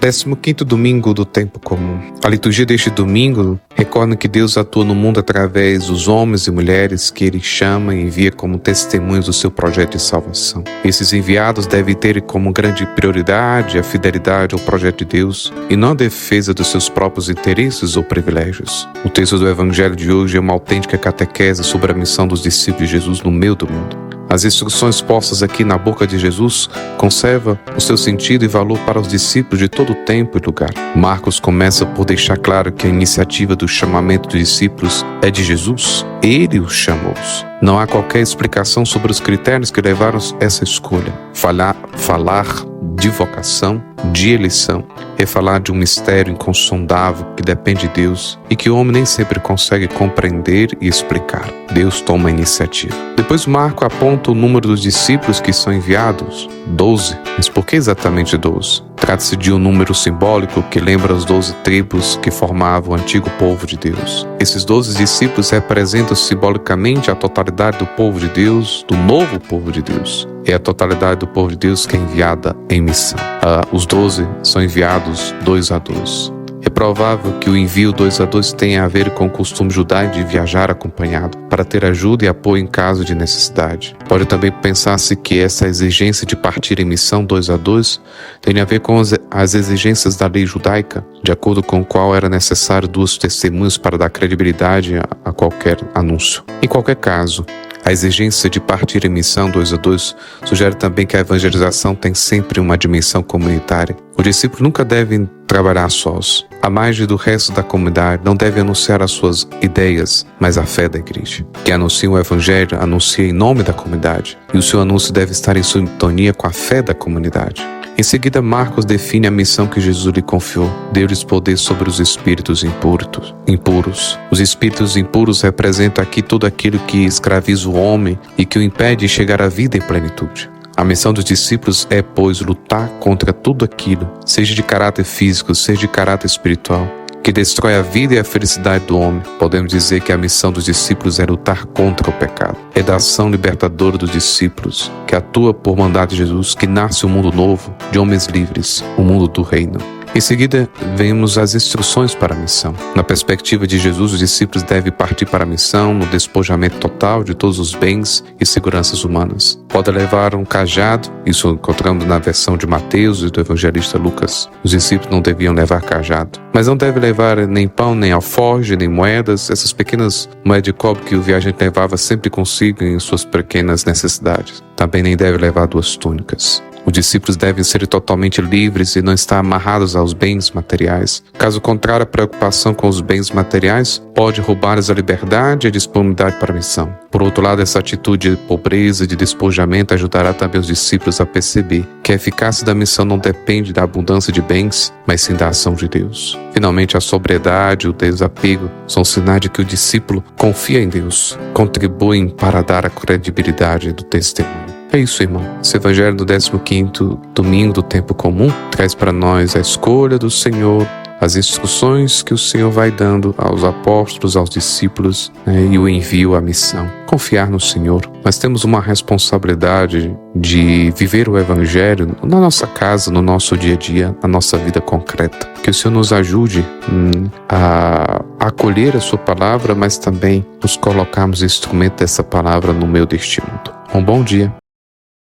15º domingo do tempo comum. A liturgia deste domingo recorda que Deus atua no mundo através dos homens e mulheres que Ele chama e envia como testemunhos do seu projeto de salvação. Esses enviados devem ter como grande prioridade a fidelidade ao projeto de Deus e não a defesa dos seus próprios interesses ou privilégios. O texto do Evangelho de hoje é uma autêntica catequese sobre a missão dos discípulos de Jesus no meio do mundo. As instruções postas aqui na boca de Jesus conservam o seu sentido e valor para os discípulos de todo tempo e lugar. Marcos começa por deixar claro que a iniciativa do chamamento dos discípulos é de Jesus. Ele os chamou. Não há qualquer explicação sobre os critérios que levaram essa escolha. Falar de vocação, de eleição, é falar de um mistério inconsondável que depende de Deus e que o homem nem sempre consegue compreender e explicar. Deus toma a iniciativa. Depois Marcos aponta o número dos discípulos que são enviados, 12. Mas por que exatamente 12? Trata-se de um número simbólico que lembra as 12 tribos que formavam o antigo povo de Deus. Esses 12 discípulos representam simbolicamente a totalidade do povo de Deus, do novo povo de Deus. É a totalidade do povo de Deus que é enviada em missão. Os 12 são enviados 2 a 2. É provável que o envio 2 a 2 tenha a ver com o costume judaico de viajar acompanhado, para ter ajuda e apoio em caso de necessidade. Pode também pensar-se que essa exigência de partir em missão 2 a 2 tem a ver com as exigências da lei judaica, de acordo com o qual era necessário 2 testemunhas para dar credibilidade a qualquer anúncio. Em qualquer caso, a exigência de partir em missão 2 a 2 sugere também que a evangelização tem sempre uma dimensão comunitária. O discípulo nunca deve trabalhar sós. A margem do resto da comunidade, não deve anunciar as suas ideias, mas a fé da igreja. Quem anuncia o evangelho, anuncia em nome da comunidade, e o seu anúncio deve estar em sintonia com a fé da comunidade. Em seguida, Marcos define a missão que Jesus lhe confiou. Deu-lhes poder sobre os espíritos impuros. Os espíritos impuros representam aqui tudo aquilo que escraviza o homem e que o impede de chegar à vida em plenitude. A missão dos discípulos é, pois, lutar contra tudo aquilo, seja de caráter físico, seja de caráter espiritual, que destrói a vida e a felicidade do homem. Podemos dizer que a missão dos discípulos é lutar contra o pecado. É da ação libertadora dos discípulos, que atua por mandado de Jesus, que nasce um mundo novo, de homens livres, o mundo do reino. Em seguida, vemos as instruções para a missão. Na perspectiva de Jesus, os discípulos devem partir para a missão no despojamento total de todos os bens e seguranças humanas. Pode levar um cajado, isso encontramos na versão de Mateus e do evangelista Lucas. Os discípulos não deviam levar cajado. Mas não deve levar nem pão, nem alforje, nem moedas, essas pequenas moedas de cobre que o viajante levava sempre consigo em suas pequenas necessidades. Também nem deve levar 2 túnicas. Os discípulos devem ser totalmente livres e não estar amarrados aos bens materiais. Caso contrário, a preocupação com os bens materiais pode roubar-lhes a liberdade e a disponibilidade para a missão. Por outro lado, essa atitude de pobreza e de despojamento ajudará também os discípulos a perceber que a eficácia da missão não depende da abundância de bens, mas sim da ação de Deus. Finalmente, a sobriedade e o desapego são sinais de que o discípulo confia em Deus, contribuem para dar a credibilidade do testemunho. É isso, irmão. Esse evangelho do 15º domingo do tempo comum traz para nós a escolha do Senhor, as instruções que o Senhor vai dando aos apóstolos, aos discípulos, e o envio à missão. Confiar no Senhor. Nós temos uma responsabilidade de viver o evangelho na nossa casa, no nosso dia a dia, na nossa vida concreta. Que o Senhor nos ajude a acolher a sua palavra, mas também nos colocarmos instrumento dessa palavra no meio deste mundo. Um bom dia.